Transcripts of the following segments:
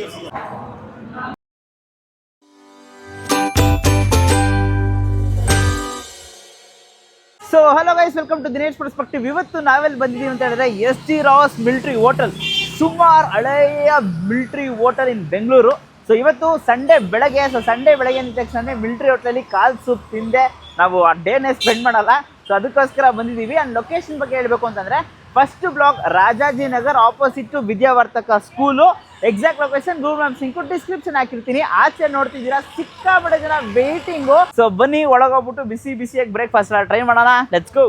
So hello guys, welcome to Dinesh perspective. ಇವತ್ತು ನಾವೆಲ್ಲಿ ಬಂದಿದ್ದೀವಿ ಅಂತ ಹೇಳಿದ್ರೆ ಎಸ್.ಜಿ. ರಾವ್ಸ್ ಮಿಲಿಟರಿ ಹೋಟೆಲ್, ಸುಮಾರು ಹಳೆಯ ಮಿಲಿಟರಿ ಹೋಟೆಲ್ ಇನ್ ಬೆಂಗಳೂರು. ಸೊ ಇವತ್ತು ಸಂಡೇ ಬೆಳಗ್ಗೆ ಅಂದ ತಕ್ಷಣ ಮಿಲಿಟರಿ ಹೋಟೆಲಲ್ಲಿ ಕಾಲ್ ಸೂಪ್ ತಿಂದೆ ನಾವು ಆ ಡೇನೇ ಸ್ಪೆಂಡ್ ಮಾಡಲ್ಲ. ಸೊ ಅದಕ್ಕೋಸ್ಕರ ಬಂದಿದ್ದೀವಿ. ಆ್ಯಂಡ್ ಲೊಕೇಶನ್ ಬಗ್ಗೆ ಹೇಳಬೇಕು ಅಂತಂದರೆ first block Rajajinagar, opposite Vidyavardhaka school. Exact location Google maps link description ಹಾಕಿರ್ತೀನಿ. ಆಚೆ ನೋಡ್ತಿದ್ದೀರಾ ಸಿಕ್ಕಾಪಟ್ಟೆ ಜನ ವೇಟಿಂಗು. ಸೊ ಬನ್ನಿ ಒಳಗೋಗ್ಬಿಟ್ಟು ಬಿಸಿಯಾಗಿ ಬ್ರೇಕ್ಫಾಸ್ಟ್ ಟ್ರೈ ಮಾಡೋಣ. Let's go.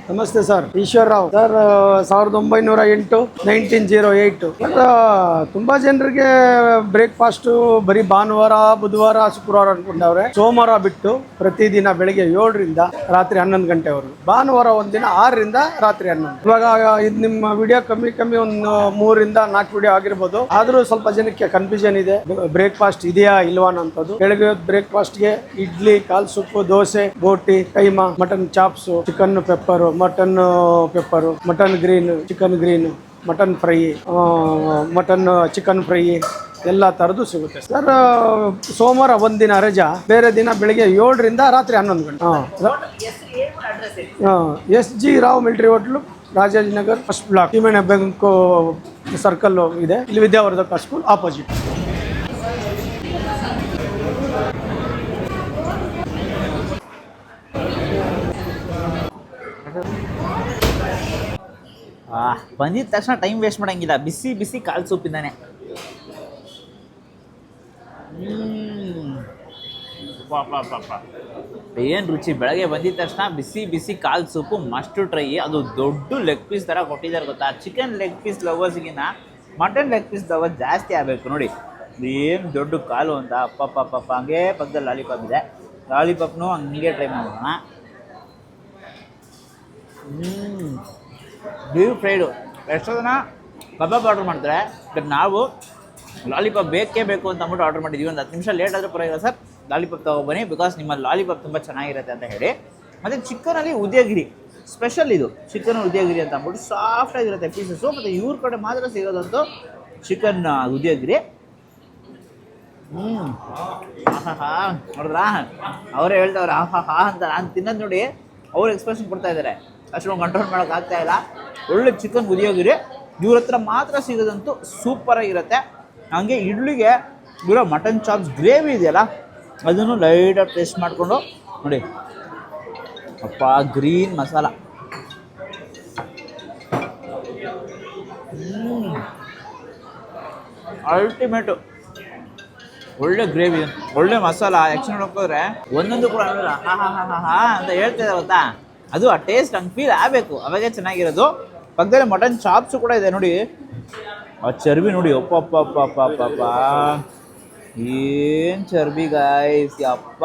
ನಮಸ್ತೆ ಸರ್, ಈಶ್ವರ್ ರಾವ್ ಸರ್. 1908 1908 ತುಂಬಾ ಜನರಿಗೆ ಬ್ರೇಕ್ಫಾಸ್ಟ್ ಬರೀ ಭಾನುವಾರ, ಬುಧವಾರ, ಶುಕ್ರವಾರ ಅನ್ಕೊಂಡವ್ರೆ. ಸೋಮವಾರ ಬಿಟ್ಟು ಪ್ರತಿದಿನ ಬೆಳಿಗ್ಗೆ 7ರಿಂದ ರಾತ್ರಿ 11 ಗಂಟೆವರೆಗೂ, ಭಾನುವಾರ ಒಂದಿನ 6ರಿಂದ ರಾತ್ರಿ 11. ಇವಾಗ ಇದು ನಿಮ್ಮ ವಿಡಿಯೋ ಕಮ್ಮಿ ಒಂದು 3ರಿಂದ 4 ವಿಡಿಯೋ ಆಗಿರ್ಬೋದು. ಆದ್ರೂ ಸ್ವಲ್ಪ ಜನಕ್ಕೆ ಕನ್ಫ್ಯೂಷನ್ ಇದೆ, ಬ್ರೇಕ್ಫಾಸ್ಟ್ ಇದೆಯಾ ಇಲ್ವಾ ಅನ್ನೋದು. ಬೆಳಗ್ಗೆ ಬ್ರೇಕ್ಫಾಸ್ಟ್ಗೆ ಇಡ್ಲಿ, ಕಾಲ್ ಸೂಪು, ದೋಸೆ, ಬೋಟಿ, keema, mutton chops, chicken pepper, mutton pepper, mutton green, chicken green, mutton fry, mutton chicken fry ಎಲ್ಲ ಥರದ್ದು ಸಿಗುತ್ತೆ ಸರ್. ಸೋಮವಾರ ಒಂದಿನ ರಜಾ, ಬೇರೆ ದಿನ ಬೆಳಿಗ್ಗೆ 7ರಿಂದ ರಾತ್ರಿ 11 ಗಂಟೆ. S G. Rao military hotel, Rajajinagar, first block, Bhimanna bank circle ಇದೆ. ಇಲ್ಲಿ ವಿದ್ಯಾವರ್ಧಕ ಸ್ಕೂಲ್ ಆಪೋಸಿಟ್. ಬಂದಿದ ತಕ್ಷಣ ಟೈಮ್ ವೇಸ್ಟ್ ಮಾಡೋಂಗಿಲ್ಲ. ಬಿಸಿ ಕಾಲ್ ಸೂಪಿಂದಾನೆ. ಏನು ರುಚಿ! ಬೆಳಗ್ಗೆ ಬಂದಿದ ತಕ್ಷಣ ಬಿಸಿ ಕಾಲ್ ಸೂಪು ಮಸ್ಟ್ ಟ್ರೈ. ಅದು ದೊಡ್ಡ ಲೆಗ್ ಪೀಸ್ ಥರ ಕೊಟ್ಟಿದ್ದಾರೆ ಗೊತ್ತಾ. ಚಿಕನ್ ಲೆಗ್ ಪೀಸ್ ಲವರ್ಸ್ಗಿನ್ನ ಮಟನ್ ಲೆಗ್ ಪೀಸ್ ಲವರ್ ಜಾಸ್ತಿ ಆಗಬೇಕು ನೋಡಿ. ಏನು ದೊಡ್ಡ ಕಾಲು ಅಂತ ಅಪ್ಪಪ್ಪ. ಹಂಗೆ ಪಕ್ಕದಲ್ಲಿ ಲಾಲಿಪಾಪ್ ಇದೆ, ಲಾಲಿಪಾಪ್ನು ಹಂಗೆ ಟ್ರೈ ಮಾಡೋಣ. Beef fried. ಎಷ್ಟೋ ಜನ ಕಬಾಬ್ ಆರ್ಡ್ರ್ ಮಾಡ್ತಾರೆ, ಬಟ್ ನಾವು ಲಾಲಿಪಾಪ್ ಬೇಕೇ ಬೇಕು ಅಂತ ಅಂದ್ಬಿಟ್ಟು ಆರ್ಡ್ರ್ ಮಾಡಿದ್ದೀವಿ. ಒಂದು 10 ನಿಮಿಷ ಲೇಟ್ ಆದರೂ ಪರವಾಗಿಲ್ಲ ಸರ್, ಲಾಲಿಪಾಪ್ ತೊಗೊಬನ್ನಿ, ಬಿಕಾಸ್ ನಿಮ್ಮ ಲಾಲಿಪಾಪ್ ತುಂಬ ಚೆನ್ನಾಗಿರುತ್ತೆ ಅಂತ ಹೇಳಿ. ಮತ್ತು ಚಿಕನಲ್ಲಿ ಉದಯಗಿರಿ ಸ್ಪೆಷಲ್, ಇದು ಚಿಕನ್ ಉದಯಗಿರಿ ಅಂತ ಅಂದ್ಬಿಟ್ಟು ಸಾಫ್ಟಾಗಿರುತ್ತೆ ಪೀಸಸ್ಸು. ಮತ್ತು ಇವ್ರ ಕಡೆ ಮಾತ್ರ ಸಿಗೋದಂತೂ ಚಿಕನ್ ಉದಯಗಿರಿ. ಆಹಾ ನೋಡಿದ್ರಾ, ಅವರೇ ಹೇಳ್ತವ್ರೆ ಆಹಾ ಅಂತ. ನಾನು ತಿನ್ನೋದು ನೋಡಿ ಅವ್ರು ಎಕ್ಸ್ಪ್ರೆಷನ್ ಕೊಡ್ತಾ ಇದ್ದಾರೆ, ಅಷ್ಟೊಂದು ಕಂಟ್ರೋಲ್ ಮಾಡೋಕ್ಕಾಗ್ತಾ ಇಲ್ಲ. ಒಳ್ಳೆ ಚಿಕನ್ ಉದಯೋಗಿರಿ ಇವ್ರ ಹತ್ರ ಮಾತ್ರ ಸಿಗೋದಂತೂ ಸೂಪರಾಗಿರುತ್ತೆ. ಹಾಗೆ ಇಡ್ಲಿಗೆ ಇರೋ ಮಟನ್ ಚಾಪ್ಸ್ ಗ್ರೇವಿ ಇದೆಯಲ್ಲ, ಅದನ್ನು ಲೈಟಾಗಿ ಟೇಸ್ಟ್ ಮಾಡಿಕೊಂಡು ನೋಡಿ. ಅಪ್ಪ, ಗ್ರೀನ್ ಮಸಾಲ, ಅಲ್ಟಿಮೇಟು. ಒಳ್ಳೆ ಗ್ರೇವಿ, ಒಳ್ಳೆ ಮಸಾಲ. ಆ್ಯಕ್ಚುಲಿ ನೋಡ್ಕೋದ್ರೆ ಒಂದೊಂದು ಕೂಡ ಹಾ ಅಂತ ಹೇಳ್ತಿದ್ದಾರೆ ಗೊತ್ತಾ. ಅದು ಆ ಟೇಸ್ಟ್ ಹಂಗೆ ಫೀಲ್ ಆಗಬೇಕು, ಅವಾಗೇ ಚೆನ್ನಾಗಿರೋದು. ಪಕ್ಕದಲ್ಲಿ ಮಟನ್ ಚಾಪ್ಸು ಕೂಡ ಇದೆ ನೋಡಿ. ಆ ಚರ್ಬಿ ನೋಡಿ, ಅಪ್ಪಪ್ಪಪ್ಪಪ್ಪಪ್ಪ, ಏನು ಚರ್ಬಿ ಗಾಯ್ಸ್! ಅಪ್ಪ,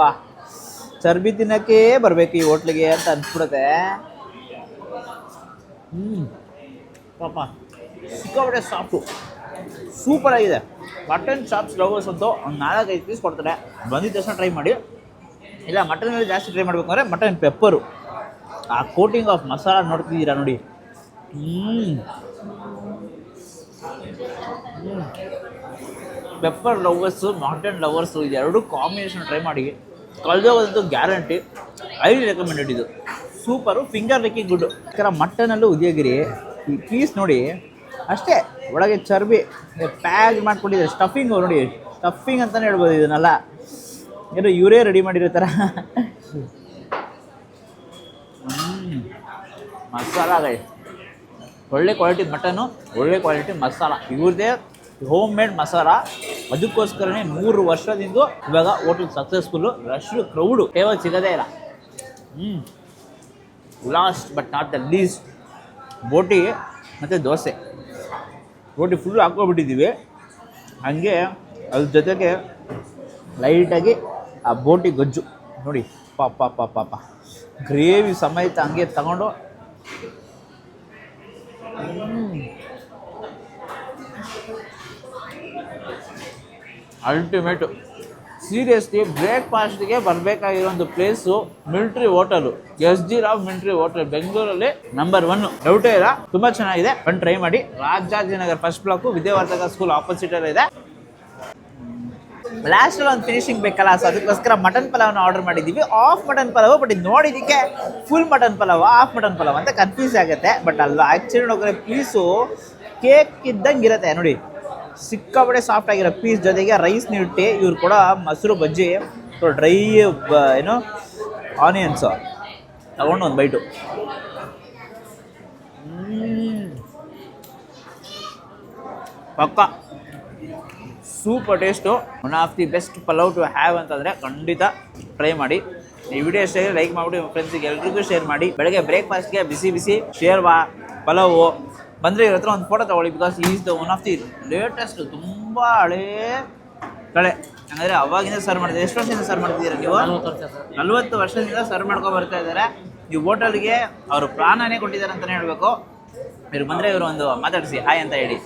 ಚರ್ಬಿ ತಿನ್ನೋಕ್ಕೆ ಬರಬೇಕು ಈ ಹೋಟ್ಲಿಗೆ ಅಂತ ಅನ್ಸ್ಬಿಡುತ್ತೆ. ಪಾಪ ಸಿಕ್ಕಾಪಟ್ಟೆ ಸಾಫ್ಟು, ಸೂಪರಾಗಿದೆ. ಮಟನ್ ಚಾಪ್ಸ್ ಲವರ್ಸ್ ಅಂತೂ ಒಂದು 4-5 ಪೀಸ್ ಕೊಡ್ತಾರೆ. ಬಂದಿದ್ದ ತಕ್ಷಣ ಟ್ರೈ ಮಾಡಿ. ಇಲ್ಲ ಮಟನ್ ಮೇಲೆ ಜಾಸ್ತಿ ಟ್ರೈ ಮಾಡಬೇಕು ಅಂದರೆ ಮಟನ್ ಪೆಪ್ಪರು, ಆ ಕೋಟಿಂಗ್ ಆಫ್ ಮಸಾಲ ನೋಡ್ತಿದ್ದೀರಾ ನೋಡಿ. ಪೆಪ್ಪರ್ ಲವರ್ಸು, ಮಟನ್ ಲವರ್ಸು, ಇದೆರಡು ಕಾಂಬಿನೇಷನ್ ಟ್ರೈ ಮಾಡಿ. ಕಳೆದೋಗೋದಂತೂ ಗ್ಯಾರಂಟಿ. ಹೈಲಿ ರೆಕಮೆಂಡೆಡ್ ಇದು. Super, finger licking good. ಯಾಕಂದ್ರೆ ಮಟನಲ್ಲೂ ಉದಯಗಿರಿ ಈ ಪೀಸ್ ನೋಡಿ ಅಷ್ಟೇ, ಒಳಗೆ ಚರ್ಬಿ ಪ್ಯಾಕ್ ಮಾಡ್ಕೊಂಡಿದ್ದಾರೆ. ಸ್ಟಫಿಂಗು ನೋಡಿ, ಸ್ಟಫಿಂಗ್ ಅಂತಲೇ ಹೇಳ್ಬೋದು ಇದನ್ನೆಲ್ಲ. ಏನೋ ಇವರೇ ರೆಡಿ ಮಾಡಿರ್ತಾರ. ಮಸಾಲ ಗೈಸ್, ಒಳ್ಳೆ ಕ್ವಾಲಿಟಿ ಮಟನ್ನು, ಒಳ್ಳೆ ಕ್ವಾಲಿಟಿ ಮಸಾಲ. ಇವ್ರದ್ದೇ ಹೋಮ್ ಮೇಡ್ ಮಸಾಲ. ಅದಕ್ಕೋಸ್ಕರನೇ 3 ವರ್ಷದಿಂದ ಇವಾಗ hotel successful. Rush crowd table ಸಿಗೋದೇ ಇಲ್ಲ. Last but not the least ಬೋಟಿ ಮತ್ತು ದೋಸೆ. ಬೋಟಿ ಫುಲ್ ಹಾಕ್ಕೊಬಿಟ್ಟಿದ್ದೀವಿ, ಹಾಗೆ ಅದ್ರ ಜೊತೆಗೆ ಲೈಟಾಗಿ ಆ ಬೋಟಿ ಗೊಜ್ಜು ನೋಡಿ, ಪಾಪ ಪಾಪ ಪಾಪ ಗ್ರೇವಿ ಸಮೇತ ಹಂಗೆ ತಗೊಂಡು ಅಲ್ಟಿಮೇಟು. ಸೀರಿಯಸ್ಲಿ ಬ್ರೇಕ್ಫಾಸ್ಟ್ಗೆ ಬರಬೇಕಾಗಿರೋ ಒಂದು place military hotel, S G Rao military hotel, ಬೆಂಗಳೂರಲ್ಲಿ ನಂಬರ್ 1. ಡೌಟೇ ಇಲ್ಲ, ತುಂಬ ಚೆನ್ನಾಗಿದೆ, ಬಂದು ಟ್ರೈ ಮಾಡಿ. Rajajinagar first block, Vidyavardhaka school ಆಪೋಸಿಟಲ್ಲಿ ಇದೆ. ಲಾಸ್ಟಲ್ಲಿ ಒಂದು ಫಿನಿಶಿಂಗ್ ಬೇಕಲ್ಲ, ಸೊ ಅದಕ್ಕೋಸ್ಕರ ಮಟನ್ ಪಲಾವ್ನ ಆರ್ಡರ್ ಮಾಡಿದ್ದೀವಿ. ಆಫ್ ಮಟನ್ ಪಲಾವ್, ಬಟ್ ಇದು ನೋಡಿದ್ದಕ್ಕೆ full mutton pulao half mutton pulao ಅಂತ ಕನ್ಫ್ಯೂಸ್ ಆಗುತ್ತೆ. ಬಟ್ ಅಲ್ಲ, ಆ್ಯಕ್ಚುಲಿ ನೋಡಿದ್ರೆ ಪೀಸು ಕೇಕ್ ಇದ್ದಂಗೆ ಇರುತ್ತೆ ನೋಡಿ, ಸಿಕ್ಕಾಪಟ್ಟೆ ಸಾಫ್ಟ್ ಆಗಿರೋ ಪೀಸ್, ಜೊತೆಗೆ ರೈಸ್ ನೀಟ್ಟಿ, ಇವ್ರು ಕೂಡ ಮೊಸರು ಬಜ್ಜಿ, ಡ್ರೈ ಏನು ಆನಿಯನ್ಸು ತಗೊಂಡು ಒಂದು ಬೈಟು. ಪಕ್ಕ super taste, one of the best pulao to have ಅಂತಂದರೆ ಖಂಡಿತ ಟ್ರೈ ಮಾಡಿ. ಈ ವಿಡಿಯೋ ಇಷ್ಟ ಲೈಕ್ ಮಾಡಿಬಿಟ್ಟು ನಿಮ್ಮ ಫ್ರೆಂಡ್ಸಿಗೆ ಎಲ್ರಿಗೂ ಶೇರ್ ಮಾಡಿ. ಬೆಳಗ್ಗೆ ಬ್ರೇಕ್ಫಾಸ್ಟ್ಗೆ ಬಿಸಿ ಬಿಸಿ ಶೇರ್ವಾ ಪಲಾವು ಬಂದರೆ ಇವ್ರ ಹತ್ರ ಒಂದು ಫೋಟೋ ತೊಗೊಳ್ಳಿ, because is the one of the latest, ತುಂಬ ಹಳೇ ಕಳೆ. ಹಂಗಾದರೆ ಅವಾಗಿಂದ ಸರ್ವ್ ಮಾಡ್ತಿದ್ದೀವಿ. ಎಷ್ಟು ವರ್ಷದಿಂದ ಸರ್ವ್ ಮಾಡ್ತಿದ್ದೀರಾ ನೀವು? 40 ವರ್ಷದಿಂದ ಸರ್ವ್ ಮಾಡ್ಕೊಂಡು ಬರ್ತಾ ಇದ್ದಾರೆ. ಈ ಹೋಟೆಲ್ಗೆ ಅವರು ಪ್ರಾಣನೇ ಕೊಟ್ಟಿದ್ದಾರೆ ಅಂತಲೇ ಹೇಳಬೇಕು. ಇವ್ರು ಬಂದರೆ ಇವರು ಒಂದು ಮಾತಾಡಿಸಿ ಹಾಯ್ ಅಂತ ಹೇಳಿ.